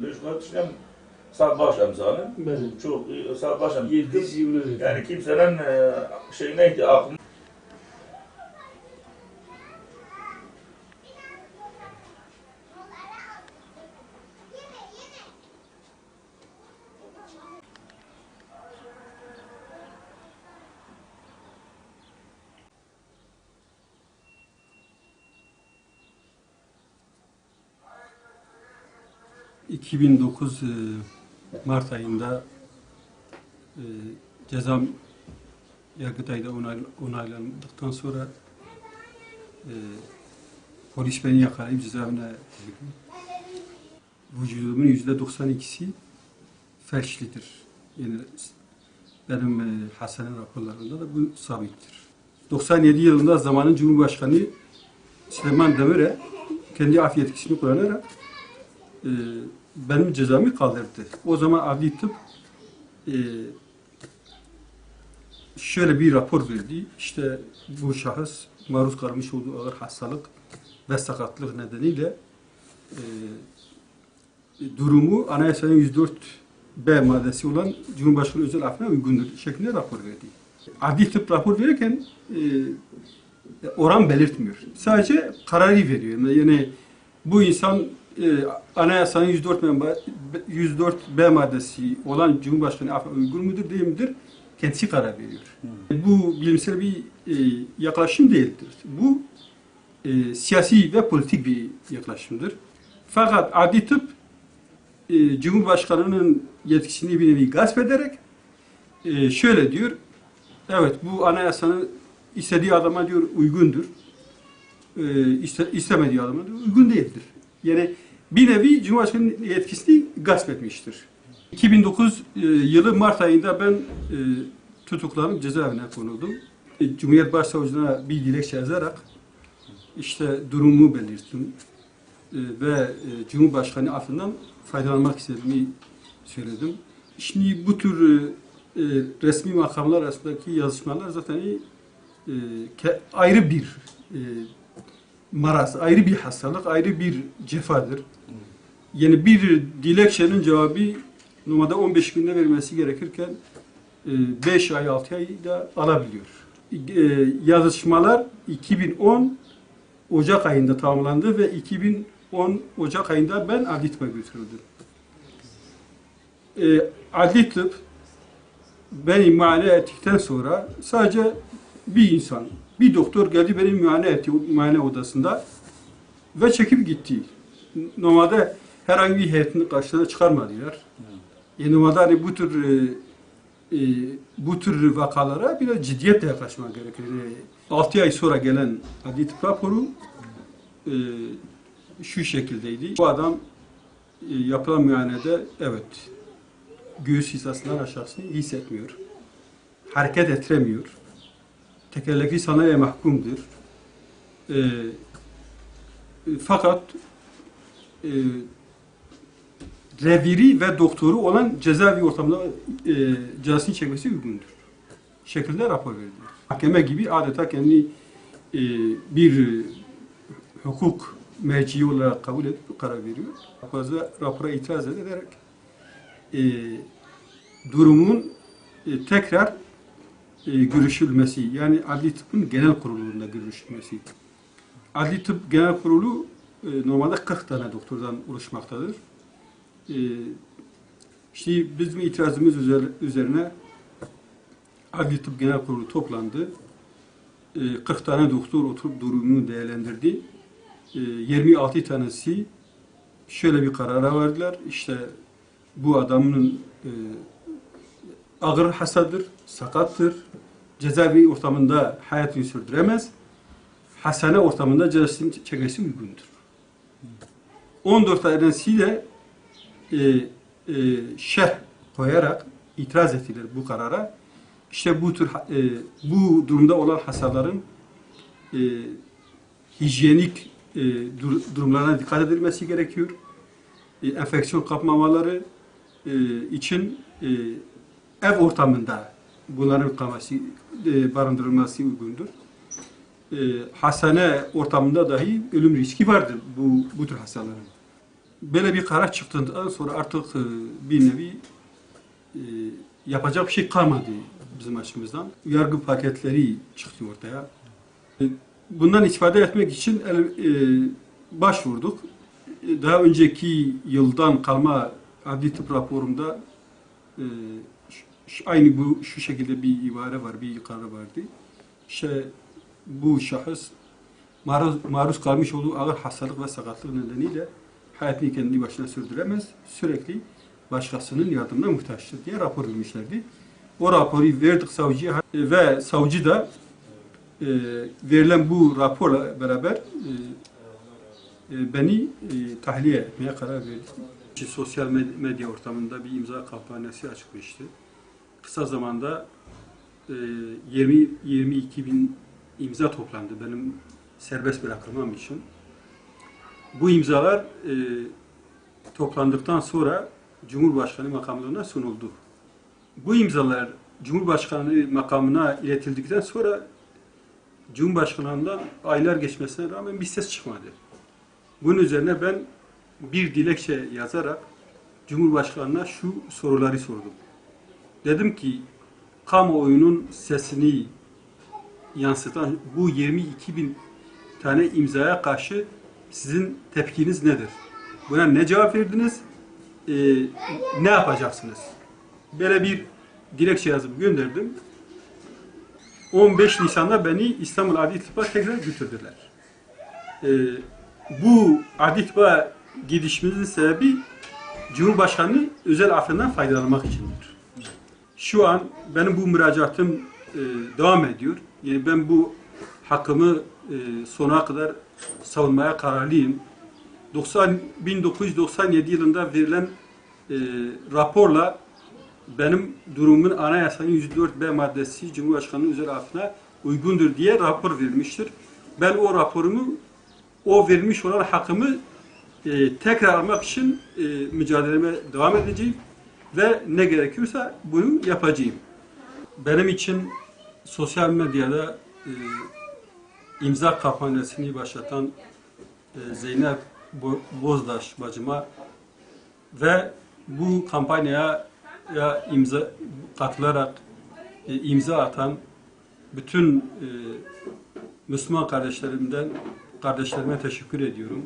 Düşünen Sabbaş emzanı. Çok Sabbaş emzanı. Yani kimsenin şeyine aklına 2009 Mart ayında cezam Yargıtay'da onaylandıktan sonra polis beni yakalayıp cezaevine koydu. Vücudumun %92'si felçlidir. Yani benim hastane raporlarında da bu sabittir. 97 yılında zamanın Cumhurbaşkanı Süleyman Demirel kendi af yetkisini kullanarak benim cezamı kaldırdı. O zaman adli tıp şöyle bir rapor verdi. İşte bu şahıs maruz kalmış olduğu ağır hastalık ve sakatlık nedeniyle durumu anayasanın 104B maddesi olan Cumhurbaşkanı özel affına uygundur şeklinde rapor verdi. Adli tıp rapor verirken oran belirtmiyor. Sadece kararı veriyor. Yani bu insan anayasanın 104B maddesi olan Cumhurbaşkanı affına uygun mudur değil midir? Kendisi karar veriyor. Bu bilimsel bir yaklaşım değildir. Bu siyasi ve politik bir yaklaşımdır. Fakat adli tıp Cumhurbaşkanı'nın yetkisini bir nevi gasp ederek şöyle diyor, evet bu anayasanın istediği adama diyor uygundur, istemediği adama diyor uygun değildir. Yani bir nevi Cumhurbaşkanı'nın yetkisini gasp etmiştir. 2009 yılı Mart ayında ben tutuklanıp cezaevine konuldum. Cumhuriyet Başsavcılığına bir dilekçe yazarak işte durumu belirttim ve Cumhurbaşkanı affından faydalanmak istediğimi söyledim. Şimdi bu tür resmi makamlar arasındaki yazışmalar zaten ayrı bir maraz, ayrı bir hastalık, ayrı bir cefadır. Yani bir dilekçenin cevabı normalde 15 günde verilmesi gerekirken 5 ay, 6 ay da alabiliyor. Yazışmalar 2010 Ocak ayında tamamlandı ve 2010 Ocak ayında ben adli tıpa götürüldüm. Adli tıp beni muayene ettikten sonra sadece bir insan, bir doktor geldi beni muayene etti muayene odasında ve çekip gitti. Normalde herhangi bir heyetin karşısına çıkarmadılar. Normalde hani bu tür vakalara biraz ciddiyetle yaklaşmak gerekir. 6 ay sonra gelen adli tıp raporu şu şekildeydi. Bu adam yapılan muayenede evet göğüs hizasından aşağısını hissetmiyor. Hareket ettiremiyor. Tekerlekli sanayiye mahkumdur. Fakat reviri ve doktoru olan cezaevi ortamında cezasını çekmesi uygundur. Şekilde rapor verdi. Mahkeme gibi adeta kendi bir hukuk merci olarak kabul edip karar veriyor. Rapora itiraz ederek durumun tekrar görüşülmesi, yani adli tıbbın genel kurulunda görüşülmesi. Adli tıp genel kurulu normalde 40 tane doktordan oluşmaktadır. İşte bizim itirazımız üzerine adli tıp genel kurulu toplandı. 40 tane doktor oturup durumunu değerlendirdi. 26 tanesi şöyle bir karara verdiler. İşte bu adamın ağır hastadır, sakattır, cezaevi ortamında hayatını sürdüremez, hastane ortamında cezasını çekmesi uygundur. 14 tanesi de şerh koyarak itiraz ettiler bu karara. İşte bu durumda olan hastaların hijyenik durumlarına dikkat edilmesi gerekiyor. Enfeksiyon kapmamaları için ev ortamında bunların kalması, barındırılması uygundur. Hastane ortamında dahi ölüm riski vardır bu tür hastaların. böyle bir karar çıktıktan sonra artık bir nevi yapacak bir şey kalmadı bizim açımızdan. Yargı paketleri çıktı ortaya. Bundan istifade etmek için başvurduk. Daha önceki yıldan kalma adli tıp raporumda aynı şu şekilde bir ibare var, bir karar vardı. Bu şahıs maruz kalmış olduğu ağır hastalık ve sakatlık nedeniyle hayatını kendi başına sürdüremez, sürekli başkasının yardımına muhtaçtır diye rapor vermişlerdi. O raporu verdik savcıya ve savcı da verilen bu raporla beraber beni tahliye etmeye karar verdi. Sosyal medya ortamında bir imza kampanyası açıkmıştı. Kısa zamanda 22 bin imza toplandı benim serbest bırakılmam için. Bu imzalar toplandıktan sonra Cumhurbaşkanı makamlığına sunuldu. Bu imzalar Cumhurbaşkanı makamına iletildikten sonra Cumhurbaşkanı'ndan aylar geçmesine rağmen bir ses çıkmadı. Bunun üzerine ben bir dilekçe yazarak Cumhurbaşkanı'na şu soruları sordum. Dedim ki, kamuoyunun sesini yansıtan bu 22 bin tane imzaya karşı sizin tepkiniz nedir? Buna ne cevap verdiniz? Ne yapacaksınız? Böyle bir dilekçe yazıp gönderdim. 15 Nisan'da beni İstanbul Adli Tıp'a tekrar götürdüler. Bu Adli Tıp'a gidişimizin sebebi Cumhurbaşkanı özel affından faydalanmak içindir. Şu an benim bu müracaatım devam ediyor. Yani ben bu hakkımı sonuna kadar savunmaya kararlıyım. 1997 yılında verilen raporla benim durumumun anayasanın 104B maddesi Cumhurbaşkanı'nın özel affına uygundur diye rapor verilmiştir. Ben o raporumu, o verilmiş olan hakkımı tekrar almak için mücadeleme devam edeceğim ve ne gerekiyorsa bunu yapacağım. Benim için sosyal medyada imza kampanyasını başlatan Zeynep Bozdaş bacıma ve bu kampanyaya katılarak imza atan bütün Müslüman kardeşlerime teşekkür ediyorum.